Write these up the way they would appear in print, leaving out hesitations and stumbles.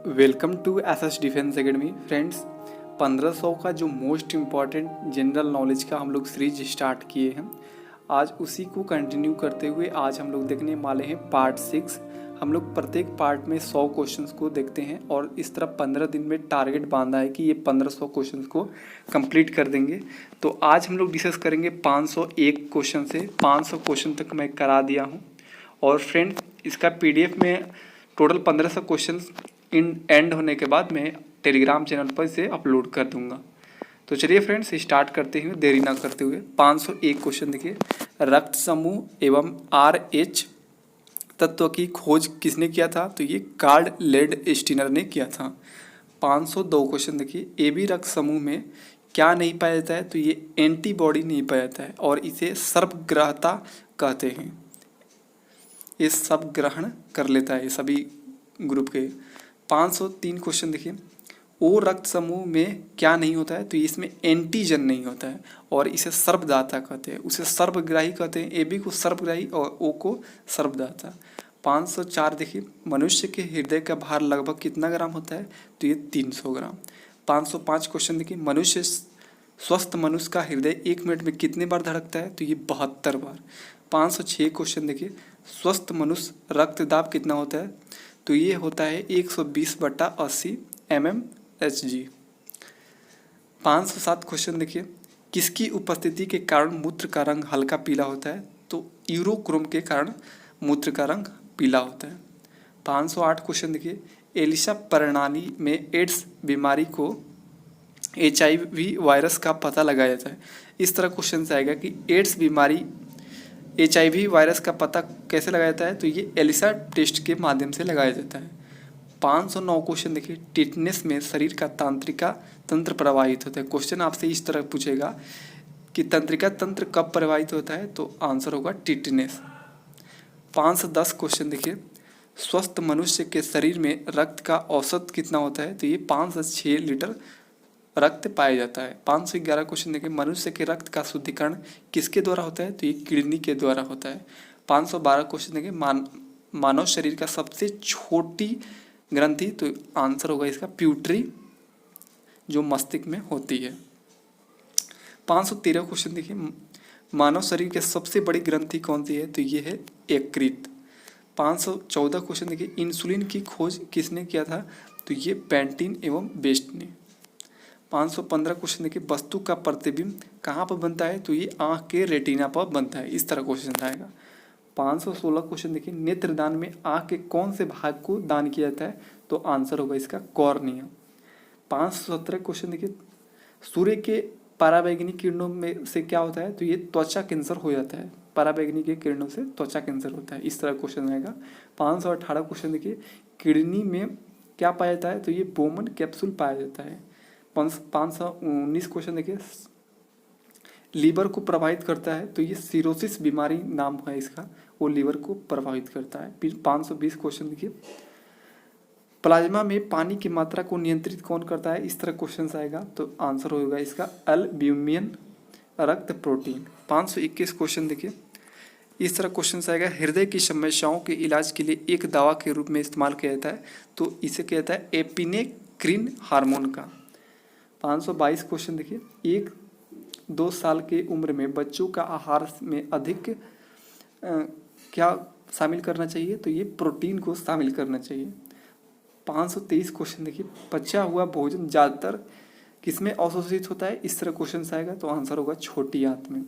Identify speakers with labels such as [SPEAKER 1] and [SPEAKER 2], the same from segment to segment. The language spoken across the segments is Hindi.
[SPEAKER 1] Welcome to SS defence academy friends. 1500 का जो मोस्ट इम्पॉर्टेंट जनरल नॉलेज का हम लोग सीरीज स्टार्ट किए हैं, आज उसी को कंटिन्यू करते हुए आज हम लोग देखने वाले हैं पार्ट 6। हम लोग प्रत्येक पार्ट में 100 क्वेश्चंस को देखते हैं और इस तरह 15 दिन में टारगेट बांधा है कि ये 1500 क्वेश्चंस को कंप्लीट कर देंगे। तो आज हम लोग डिस्कस करेंगे 501 क्वेश्चन से 500 क्वेश्चन तक मैं करा दिया हूँ। और फ्रेंड्स, इसका PDF में टोटल 1500 क्वेश्चन इन एंड होने के बाद मैं टेलीग्राम चैनल पर इसे अपलोड कर दूंगा। तो चलिए फ्रेंड्स, स्टार्ट करते हुए देरी ना करते हुए 501 क्वेश्चन देखिए। रक्त समूह एवं RH तत्व की खोज किसने किया था? तो ये कार्ल लैंडस्टीनर ने किया था। 502 क्वेश्चन देखिए। AB रक्त समूह में क्या नहीं पाया जाता है? तो ये एंटीबॉडी नहीं पाया जाता है और इसे सर्वग्राहता कहते हैं। ये सब ग्रहण कर लेता है ये सभी ग्रुप के। 503 क्वेश्चन देखिए। ओ रक्त समूह में क्या नहीं होता है? तो इसमें एंटीजन नहीं होता है और इसे सर्वदाता कहते हैं। उसे सर्वग्राही कहते हैं। AB को सर्वग्राही और O को सर्वदाता। 504 देखिए। मनुष्य के हृदय का भार लगभग कितना ग्राम होता है? तो ये 300 ग्राम। 505 क्वेश्चन देखिए। मनुष्य स्वस्थ मनुष्य का हृदय 1 मिनट में कितने बार धड़कता है? तो ये 72 बार। 506 क्वेश्चन देखिए। स्वस्थ मनुष्य रक्तदाब कितना होता है? तो ये होता है 120/80 mmHg। 507 क्वेश्चन देखिए। किसकी उपस्थिति के कारण मूत्र का रंग हल्का पीला होता है? तो यूरोक्रोम के कारण मूत्र का रंग पीला होता है। 508 क्वेश्चन देखिए। एलिसा प्रणाली में एड्स बीमारी को HIV वायरस का पता लगाया जाता है। इस तरह क्वेश्चन आएगा कि एड्स बीमारी HIV वायरस का पता कैसे लगाया जाता है? तो ये एलिसा टेस्ट के माध्यम से लगाया जाता है। 509 क्वेश्चन देखिए। टिटनेस में शरीर का तंत्रिका तंत्र प्रभावित होता है। क्वेश्चन आपसे इस तरह पूछेगा कि तंत्रिका तंत्र कब प्रभावित होता है? तो आंसर होगा टिटनेस। 510 क्वेश्चन देखिए। स्वस्थ मनुष्य के शरीर में रक्त का औसत कितना होता है? तो ये 5 से 6 लीटर रक्त पाया जाता है। 511 क्वेश्चन देखिए। मनुष्य के रक्त का शुद्धिकरण किसके द्वारा होता है? तो ये किडनी के द्वारा होता है। 512 क्वेश्चन देखिए। मानव शरीर का सबसे छोटी ग्रंथि, तो आंसर होगा इसका प्यूटरी, जो मस्तिष्क में होती है। 513 क्वेश्चन देखिए। मानव शरीर के सबसे बड़ी ग्रंथि कौन सी है? तो ये है यकृत। 514 क्वेश्चन देखिए। इंसुलिन की खोज किसने किया था? तो ये पेंटिन एवं बेस्ट ने। 515 क्वेश्चन देखिए। वस्तु का प्रतिबिंब कहाँ पर बनता है? तो ये आँख के रेटिना पर बनता है। इस तरह क्वेश्चन आएगा। 516 क्वेश्चन देखिए। नेत्रदान में आँख के कौन से भाग को दान किया जाता है? तो आंसर होगा इसका कॉर्निया। 517 क्वेश्चन देखिए। सूर्य के पराबैंगनी किरणों में से क्या होता है? तो ये त्वचा कैंसर हो जाता है। पराबैंगनी के किरणों से त्वचा कैंसर होता है। इस तरह क्वेश्चन आएगा। 518 क्वेश्चन देखिए। किडनी में क्या पाया जाता है? तो ये बोमन कैप्सूल पाया जाता है। 519 क्वेश्चन देखिए। लीवर को प्रभावित करता है, तो ये सिरोसिस बीमारी नाम है इसका, वो लीवर को प्रभावित करता है। फिर 520 क्वेश्चन देखिए। प्लाज्मा में पानी की मात्रा को नियंत्रित कौन करता है? इस तरह क्वेश्चन आएगा, तो आंसर होगा इसका एल्ब्यूमिन रक्त प्रोटीन। 521 क्वेश्चन देखिए। इस तरह क्वेश्चन आएगा। हृदय की समस्याओं के इलाज के लिए एक दवा के रूप में इस्तेमाल किया जाता है, तो इसे किया जाता है एपिनेक्रिन हार्मोन का। 522 क्वेश्चन देखिए। 1-2 साल के उम्र में बच्चों का आहार में अधिक क्या शामिल करना चाहिए? तो ये प्रोटीन को शामिल करना चाहिए। 523 क्वेश्चन देखिए। पचा हुआ भोजन ज़्यादातर किसमें अवशोषित होता है? इस तरह क्वेश्चन आएगा, तो आंसर होगा छोटी आंत में।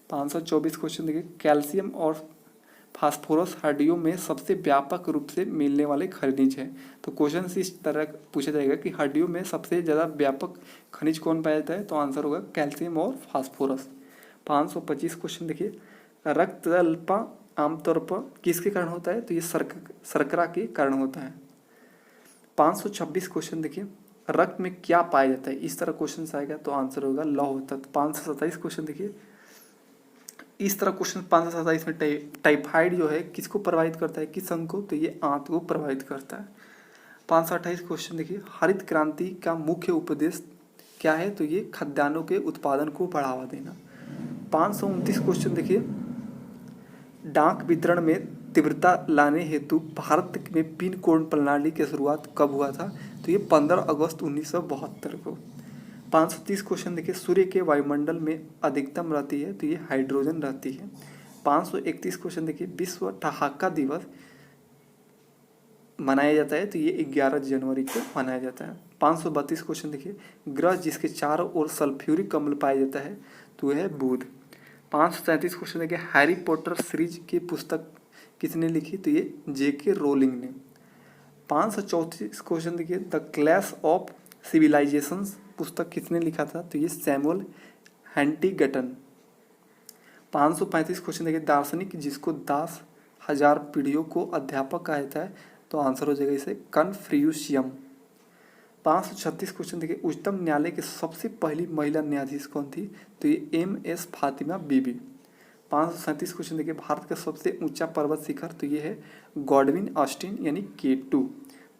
[SPEAKER 1] 524 क्वेश्चन देखिए। कैल्शियम और फास्फोरस हड्डियों में सबसे व्यापक रूप से मिलने वाले खनिज है, तो क्वेश्चन इस तरह पूछा जाएगा कि हड्डियों में सबसे ज़्यादा व्यापक खनिज कौन पाया जाता है? तो आंसर होगा कैल्शियम और फास्फोरस। 525 क्वेश्चन देखिए। रक्त अल्पा आमतौर पर किसके कारण होता है? तो ये शर्करा के कारण होता है। 526 क्वेश्चन देखिए। रक्त में क्या पाया जाता है? इस तरह क्वेश्चन आएगा, तो आंसर होगा लौह तत्व। 527 क्वेश्चन देखिए। इस तरह क्वेश्चन 527 में टाइफाइड जो है किसको प्रभावित करता है, किस अंग को? तो ये आंत को प्रभावित करता है। 528 क्वेश्चन देखिए। हरित क्रांति का मुख्य उद्देश्य क्या है? तो ये खाद्यान्नों के उत्पादन को बढ़ावा देना। 529 क्वेश्चन देखिए। डाक वितरण में तीव्रता लाने हेतु भारत में पिन कोड प्रणाली की शुरुआत कब हुआ था? तो ये 15 अगस्त 1972 को। 530 क्वेश्चन देखिए, सूर्य के वायुमंडल में अधिकतम रहती है तो ये हाइड्रोजन रहती है। 531 क्वेश्चन देखिए, विश्व ठहाका दिवस मनाया जाता है तो ये 11 जनवरी को मनाया जाता है। 532 क्वेश्चन देखिए, ग्रह जिसके चारों ओर सल्फ्यूरिक अम्ल पाया जाता है तो यह है बुध। 537 क्वेश्चन देखिए, हैरी पॉटर सीरीज की पुस्तक किसने लिखी? तो ये जेके रोलिंग ने। 534 क्वेश्चन देखिए, द क्लैश ऑफ सिविलाइजेशंस पुस्तक किसने लिखा था? तो ये सैमुअल हंटिंगटन। 535 क्वेश्चन देखिए, दार्शनिक जिसको 10,000 पीढ़ियों को अध्यापक कहा जाता है तो आंसर हो जाएगा इसे कन्फ्यूशियम। 536 क्वेश्चन देखिए, उच्चतम न्यायालय की सबसे पहली महिला न्यायाधीश कौन थी? तो ये MS फातिमा बीबी। 537 क्वेश्चन देखिए, भारत का सबसे ऊंचा पर्वत शिखर तो ये है गॉडविन ऑस्टिन यानी K2।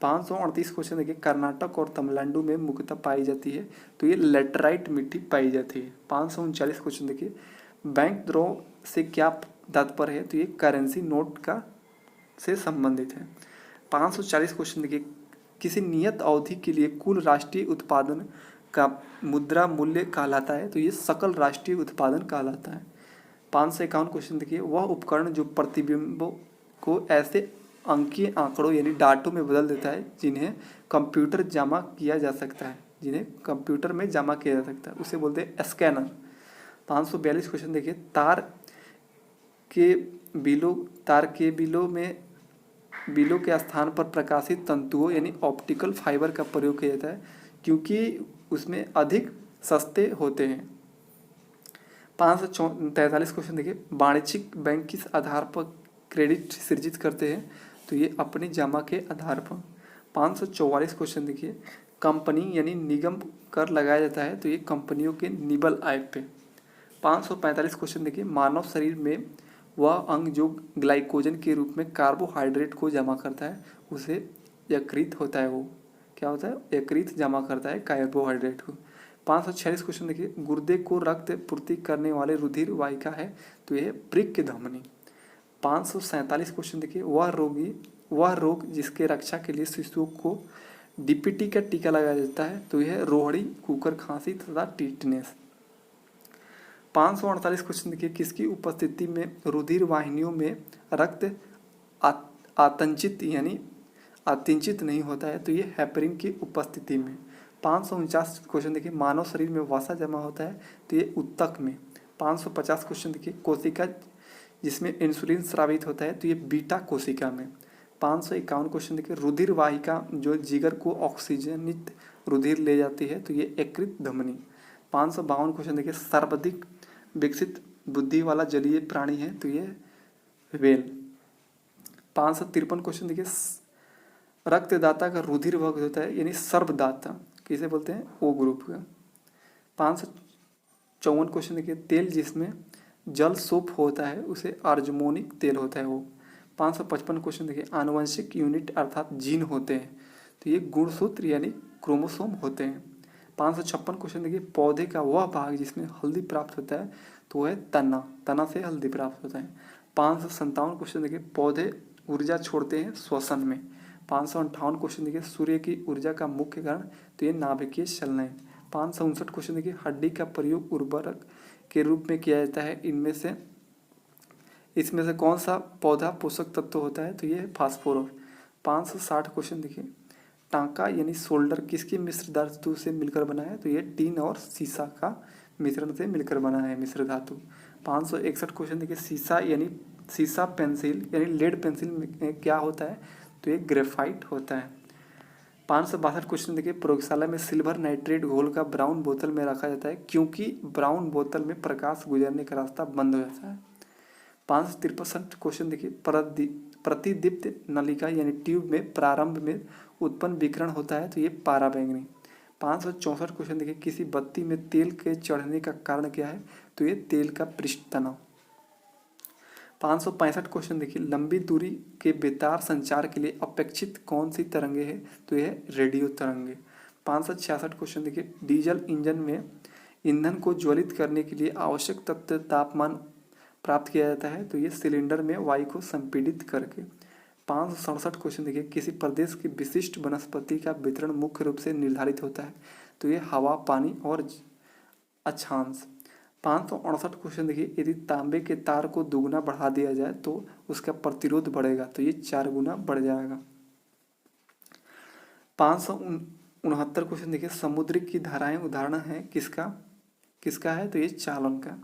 [SPEAKER 1] 538 क्वेश्चन देखिए, कर्नाटक और तमिलनाडु में मुख्यतः पाई जाती है तो ये लेटराइट मिट्टी पाई जाती है। 539 क्वेश्चन देखिए, बैंक द्रोह से क्या तात्पर्य है? तो ये करेंसी नोट का से संबंधित है। 540 क्वेश्चन देखिए, किसी नियत अवधि के लिए कुल राष्ट्रीय उत्पादन का मुद्रा मूल्य कहलाता है तो ये सकल राष्ट्रीय उत्पादन कहलाता है। 551 क्वेश्चन देखिए, वह उपकरण जो प्रतिबिंबों को ऐसे अंकीय आंकड़ों यानी डाटों में बदल देता है जिन्हें कंप्यूटर में जमा किया जा सकता है उसे बोलते हैं स्कैनर। 542 क्वेश्चन देखिए, तार के बिलों के स्थान पर प्रकाशित तंतुओं यानी ऑप्टिकल फाइबर का प्रयोग किया जाता है क्योंकि उसमें अधिक सस्ते होते हैं। 543 क्वेश्चन देखिए, वाणिज्यिक बैंक किस आधार पर क्रेडिट सृजित करते हैं? तो ये अपनी जमा के आधार पर। 544 क्वेश्चन देखिए, कंपनी यानी निगम कर लगाया जाता है तो ये कंपनियों के निबल आय पे। 545 क्वेश्चन देखिए, मानव शरीर में वह अंग जो ग्लाइकोजन के रूप में कार्बोहाइड्रेट को जमा करता है उसे यकृत होता है। वो क्या होता है? यकृत जमा करता है कार्बोहाइड्रेट को। 546 क्वेश्चन देखिए, गुर्दे को रक्त पूर्ति करने वाले रुधिर वाहिका है तो यह वृक्क धमनी। 547 क्वेश्चन देखिए, वह रोग जिसके रक्षा के लिए शिशुओं को DPT का टीका लगाया जाता है तो यह रोहड़ी, कुकर खांसी तथा टिटनेस। 548 क्वेश्चन देखिए, किसकी उपस्थिति में रुधिर वाहिनियों में रक्त आतंचित नहीं होता है? तो ये हेपरिन की उपस्थिति में। 549 क्वेश्चन देखिए, मानव शरीर में वसा जमा होता है तो ये उत्तक में। 550 क्वेश्चन देखिए, कोशिका जिसमें इंसुलिन स्रावित होता है तो ये बीटा कोशिका में। 551 क्वेश्चन देखिए, रुधिर वाहिका जो जिगर को ऑक्सीजनित रुधिर ले जाती है तो ये यकृत धमनी। 552 क्वेश्चन देखिए, सर्वाधिक विकसित बुद्धि वाला जलीय प्राणी है तो ये व्हेल। 553 क्वेश्चन देखिए, रक्तदाता का रुधिर वह होता है यानी सर्वदाता किसे बोलते हैं? O ग्रुप का। 554 क्वेश्चन देखिए, तेल जिसमें जल सोप होता है उसे अर्जमोनिक तेल होता है वो। 555 क्वेश्चन देखिए, आनुवंशिक यूनिट अर्थात जीन होते हैं तो ये गुणसूत्र यानी क्रोमोसोम होते हैं। 556 क्वेश्चन देखिए, पौधे का वह भाग जिसमें हल्दी प्राप्त होता है तो वह है तना से हल्दी प्राप्त होता है। 557 क्वेश्चन देखिए, पौधे ऊर्जा छोड़ते हैं श्वसन में। 558 क्वेश्चन देखिए, सूर्य की ऊर्जा का मुख्य कारण तो ये नाभिकीय चलन है। 559 क्वेश्चन देखिए, हड्डी का प्रयोग उर्वरक के रूप में किया जाता है इसमें से कौन सा पौधा पोषक तत्व होता है? तो ये है फास्फोरस। 560 क्वेश्चन देखिए, टांका यानी शोल्डर किसकी मिश्र धातु से मिलकर बना है? तो ये टीन और सीसा का मिश्रण से मिलकर बना है मिश्र धातु। 561 क्वेश्चन देखिए, सीसा पेंसिल यानी लेड पेंसिल में क्या होता है? तो ये ग्रेफाइट होता है। 562 क्वेश्चन देखिए, प्रयोगशाला में सिल्वर नाइट्रेट घोल का ब्राउन बोतल में रखा जाता है क्योंकि ब्राउन बोतल में प्रकाश गुजरने का रास्ता बंद हो जाता है। 563 क्वेश्चन देखिए, प्रतिदीप्त नलिका यानी ट्यूब में प्रारंभ में उत्पन्न विकिरण होता है तो ये पाराबैंगनी। 564 क्वेश्चन देखिए, किसी बत्ती में तेल के चढ़ने का कारण क्या है? तो ये तेल का पृष्ठ तनाव। 565 क्वेश्चन देखिए, लंबी दूरी के बेतार संचार के लिए अपेक्षित कौन सी तरंगे है? तो यह रेडियो तरंगे। 566 क्वेश्चन देखिए, डीजल इंजन में ईंधन को ज्वलित करने के लिए आवश्यक तत्व तापमान प्राप्त किया जाता है? तो ये सिलेंडर में वायु को संपीड़ित करके। 567 क्वेश्चन देखिए, किसी प्रदेश की विशिष्ट वनस्पति का वितरण मुख्य रूप से निर्धारित होता है? तो ये हवा, पानी और अक्षांश। 568 क्वेश्चन देखिए, यदि तांबे के तार को दुगुना बढ़ा दिया जाए तो उसका प्रतिरोध बढ़ेगा? तो ये 4 गुना बढ़ जाएगा। 569 क्वेश्चन देखिए, समुद्र की धाराएं उदाहरण है किसका? किसका है? तो ये चालन का।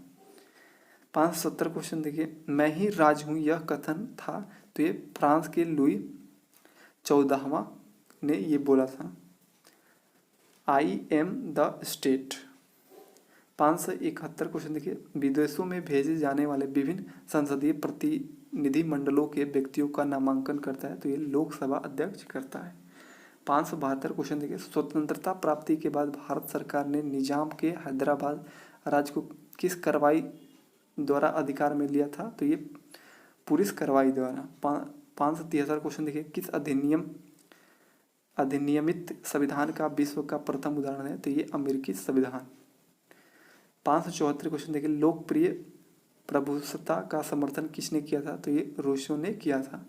[SPEAKER 1] 570 क्वेश्चन देखिए, मैं ही राज हूँ यह कथन था? तो ये फ्रांस के लुई 14वां ने ये बोला था, I am the state. 571 question देखिए, विदेशों में भेजे जाने वाले विभिन्न संसदीय प्रतिनिधि मंडलों के व्यक्तियों का नामांकन करता है? तो ये लोकसभा अध्यक्ष करता है। 572 क्वेश्चन देखिए, स्वतंत्रता प्राप्ति के बाद भारत सरकार ने निजाम के हैदराबाद राज्य को किस कार्रवाई द्वारा अधिकार में लिया था? तो ये पुलिस कार्रवाई द्वारा। 573 क्वेश्चन देखिए, किस अधिनियमित संविधान का विश्व का प्रथम उदाहरण है? तो ये अमेरिकी संविधान। 574 क्वेश्चन देखिए, लोकप्रिय प्रभुसत्ता का समर्थन किसने किया था? तो ये रूसो ने किया था।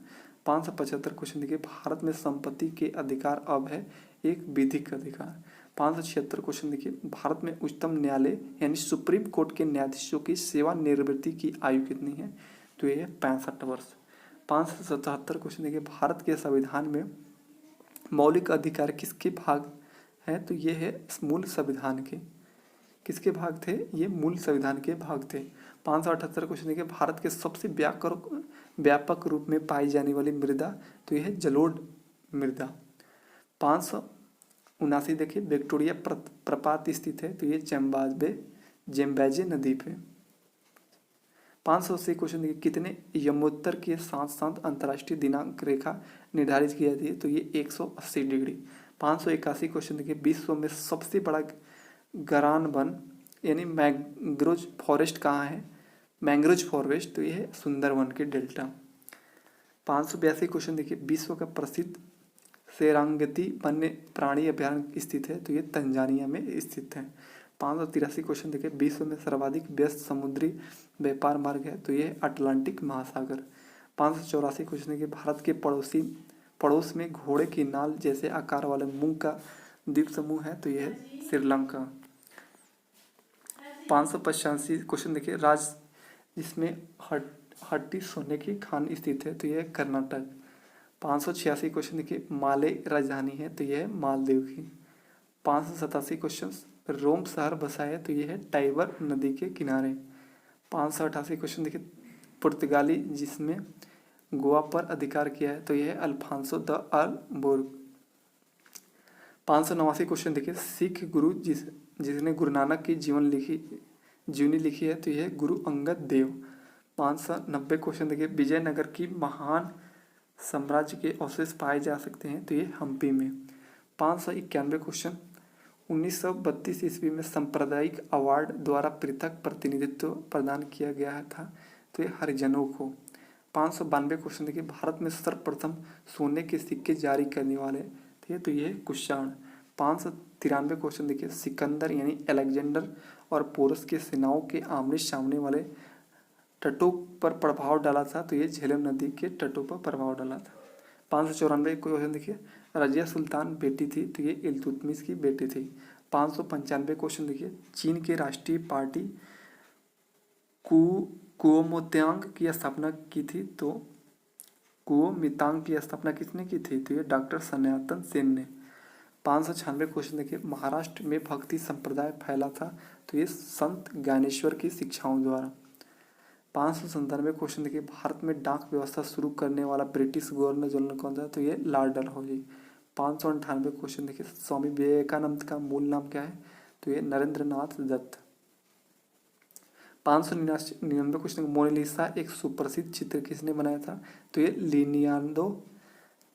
[SPEAKER 1] 575 क्वेश्चन देखिए, भारत में संपत्ति के अधिकार अब है एक विधिक अधिकार। 576 क्वेश्चन देखिए, भारत में उच्चतम न्यायालय यानी सुप्रीम कोर्ट के न्यायाधीशों की सेवानिवृत्ति की आयु कितनी है? तो ये है 65 वर्ष। 577 क्वेश्चन देखिए, भारत के संविधान में मौलिक अधिकार किसके भाग हैं? तो ये है मूल संविधान के। किसके भाग थे? ये मूल संविधान के भाग थे। 578 क्वेश्चन देखिए, भारत के सबसे व्यापक रूप में पाई जाने वाली मृदा? तो यह है जलोढ़ मृदा। 579 देखिए, विक्टोरिया प्रपात स्थित है? तो ये जेम्बाजे नदी पे। 580 क्वेश्चन देखिए, कितने यमोत्तर के साथ साथ अंतर्राष्ट्रीय दिनांक रेखा निर्धारित की जाती है? तो ये 180 डिग्री। 581 क्वेश्चन देखिए, विश्व में सबसे बड़ा गरान वन यानी मैंग्रोव फॉरेस्ट कहाँ है? मैंग्रोव फॉरेस्ट तो ये है सुंदरवन के डेल्टा। 582 क्वेश्चन देखिए, विश्व का प्रसिद्ध सेरांगती वन्य प्राणी अभ्यारण्य स्थित है? तो ये तंजानिया में स्थित है। 583 क्वेश्चन देखिए, विश्व में सर्वाधिक व्यस्त समुद्री व्यापार मार्ग है? तो ये है अटलांटिक महासागर। 584 क्वेश्चन देखिए, भारत के पड़ोस में घोड़े की नाल जैसे आकार वाले मूंग का द्वीप समूह है? तो यह है श्रीलंका। 585 क्वेश्चन देखिए, राज्य जिसमें हट्टी सोने की खान स्थित है? तो यह है कर्नाटक। 586 क्वेश्चन देखिए, माले राजधानी है? तो यह है मालदीव की। 587 क्वेश्चन, रोम शहर बसा है? तो यह है टाइबर नदी के किनारे। 588 क्वेश्चन देखिए, पुर्तगाली जिसमें गोवा पर अधिकार किया है? तो यह है अल्फांसो द अल्बुर्क। 589 क्वेश्चन देखिए, सिख गुरु जिसने गुरु नानक की जीवनी लिखी है? तो यह है गुरु अंगद देव। 590 क्वेश्चन देखिए, विजयनगर की महान साम्राज्य के अवशेष पाए जा सकते हैं? तो ये हम्पी में। 591 क्वेश्चन, 1932 ईस्वी में सांप्रदायिक अवार्ड द्वारा पृथक प्रतिनिधित्व प्रदान किया गया था? तो ये हरिजनों को। 592 क्वेश्चन देखिए, भारत में सर्वप्रथम सोने के सिक्के जारी करने वाले थे? तो ये कुषाण। 593 क्वेश्चन देखिए, सिकंदर यानी अलेक्जेंडर और पोरस के सेनाओं के आमने सामने वाले तटों पर प्रभाव डाला था? तो ये झेलम नदी के तटों पर प्रभाव डाला था। 594 क्वेश्चन देखिए, रजिया सुल्तान बेटी थी? तो ये इल्तुतमिश की बेटी थी। 595 क्वेश्चन देखिए, चीन की राष्ट्रीय पार्टी कुओमितांग की स्थापना की थी? तो कुओमितांग की स्थापना किसने की थी? तो ये डॉक्टर सनातन सेन ने। 596 क्वेश्चन देखिए, महाराष्ट्र में भक्ति संप्रदाय फैला था? तो ये संत ज्ञानेश्वर की शिक्षाओं द्वारा। 597 क्वेश्चन देखिए, भारत में डाक व्यवस्था शुरू करने वाला ब्रिटिश गवर्नर जनरल कौन था? तो ये लॉर्ड डलहौजी। 598 क्वेश्चन देखिए, स्वामी विवेकानंद का मूल नाम क्या है? तो ये नरेंद्र नाथ दत्त। 599 क्वेश्चन, मोनालिसा एक सुप्रसिद्ध चित्र किसने बनाया था? तो ये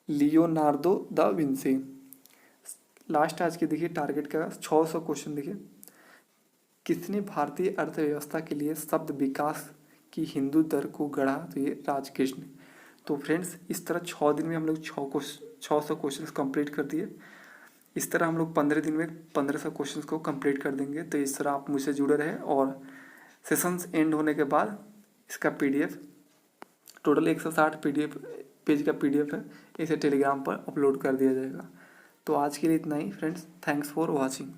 [SPEAKER 1] लियोनार्दो दा विंसी। लास्ट आज के देखिए टारगेट का 600 क्वेश्चन देखिए, किसने भारतीय अर्थव्यवस्था के लिए शब्द विकास की हिंदू दर को गढ़ा? तो ये राजकृष्ण। तो फ्रेंड्स, इस तरह 6 दिन में हम लोग 600 क्वेश्चन कंप्लीट कर दिए। इस तरह हम लोग 15 दिन में 1500 क्वेश्चन को कंप्लीट कर देंगे। तो इस तरह आप मुझसे जुड़े रहे और सेशंस एंड होने के बाद इसका पीडीएफ टोटल 160 पीडीएफ पेज का पीडीएफ है, इसे टेलीग्राम पर अपलोड कर दिया जाएगा। तो आज के लिए इतना ही फ्रेंड्स, थैंक्स फॉर वॉचिंग।